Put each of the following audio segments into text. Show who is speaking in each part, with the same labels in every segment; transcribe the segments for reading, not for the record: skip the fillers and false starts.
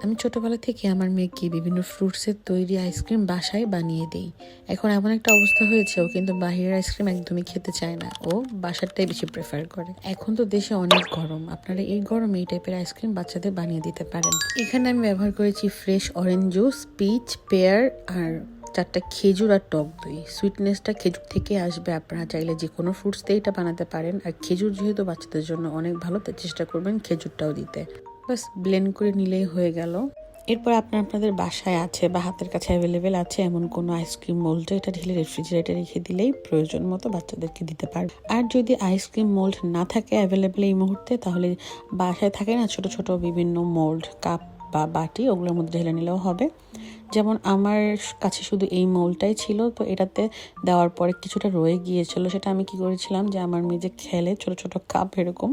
Speaker 1: আমি ছোটবেলা থেকে আমার মেয়েকে বিভিন্ন ফ্রুটসের তৈরি আইসক্রিম বাসায় বানিয়ে দেই। এখন এমন একটা অবস্থা হয়েছে, ও কিন্তু বাহিরের আইসক্রিম একদমই খেতে চায় না, ও বাসারটাই বেশি প্রেফার করে। এখন তো দেশে অনেক গরম, আপনারা এই গরমে এই টাইপের আইসক্রিম বাচ্চাদের বানিয়ে দিতে পারেন। এখানে আমি ব্যবহার করেছি fresh orange juice, peach, pear আর 4টা খেজুর আর টক দই। সুইটনেসটা খেজুর থেকে আসবে। আপনারা চাইলে যে কোনো ফ্রুটস দিয়ে এটা বানাতে পারেন। আর খেজুর যেহেতু বাচ্চাদের জন্য অনেক ভালো, তাই চেষ্টা করবেন খেজুরটাও দিতে। বাস ব্লেন্ড করে নিলেই হয়ে গেল। এরপর আপনাদের বাসায় আছে বা হাতের কাছে অ্যাভেলেবেল আছে এমন কোনো আইসক্রিম মোল্ডে এটা ঢেলে রেফ্রিজারেটরে রেখে দিলেই প্রয়োজন মতো বাচ্চাদেরকে দিতে পারবে। আর যদি আইসক্রিম মোল্ড না থাকে অ্যাভেলেবেল এই মুহূর্তে, তাহলে বাসায় থাকে না ছোট ছোট বিভিন্ন মোল্ড, কাপ বা বাটি, ওগুলোর মধ্যে ঢেলে নিলেও হবে। যেমন আমার কাছে শুধু এই মোলটাই ছিল, তো এটাতে দেওয়ার পরে কিছুটা রয়ে গিয়েছিল। সেটা আমি কি করেছিলাম, যে আমার মেয়ে যে খেলে ছোট ছোট কাপ এরকম,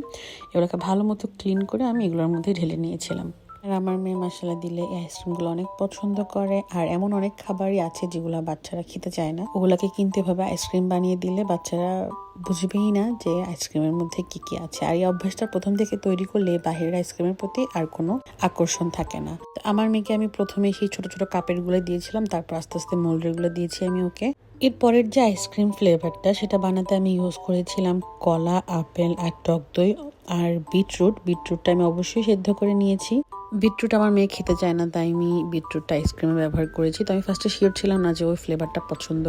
Speaker 1: এগুলোকে ভালো মতো ক্লিন করে আমি এগুলোর মধ্যে ঢেলে নিয়েছিলাম। আর আমার মেয়ে মাসালা দিলে এই আইসক্রিমগুলো অনেক পছন্দ করে। আর এমন অনেক খাবারই আছে যেগুলো বাচ্চারা খেতে চায় না, ওগুলাকে কিনতে ভাবে আইসক্রিম বানিয়ে দিলে বাচ্চারা বুঝবেই না যে আইসক্রিমের মধ্যে কি কি আছে। আর এই অভ্যাসটা প্রথম থেকে তৈরি করলে বাহিরের আইসক্রিমের প্রতি আর কোনো আকর্ষণ থাকে না। আমার মেয়েকে আমি প্রথমে সেই ছোট ছোট কাপের গুলো দিয়েছিলাম, তারপর আস্তে আস্তে মোল্ডের গুলো দিয়েছি আমি ওকে। এর পরের যে আইসক্রিম ফ্লেভারটা, সেটা বানাতে আমি ইউজ করেছিলাম কলা, আপেল আর টক দই আর বিটরুটটা আমি অবশ্যই সেদ্ধ করে নিয়েছি। বিটরুট আমার মেয়ে খেতে চায় না, তাই আমি বিটরুটটা আইসক্রিমে ব্যবহার করেছি। তো আমি ফার্স্টে শিওর ছিলাম না যে ওই ফ্লেভারটা পছন্দ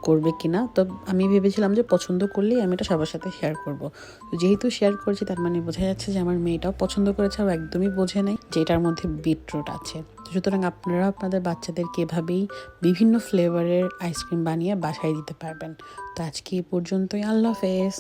Speaker 1: করবে কিনা, তো আমি ভেবেছিলাম যে পছন্দ করলেই আমি এটা সবার সাথে শেয়ার করব। তো যেহেতু শেয়ার করেছি, তার মানে বোঝা যাচ্ছে যে আমার মেয়েটাও পছন্দ করেছে, আর একদমই বোঝে নাই যে এটার মধ্যে বিটরুট আছে। তো সুতরাং আপনারা আপনাদের বাচ্চাদেরকে এভাবেই বিভিন্ন ফ্লেভারের আইসক্রিম বানিয়ে বাসায় দিতে পারবেন। তো আজকে এই পর্যন্তই। আল্লাহ হাফেজ।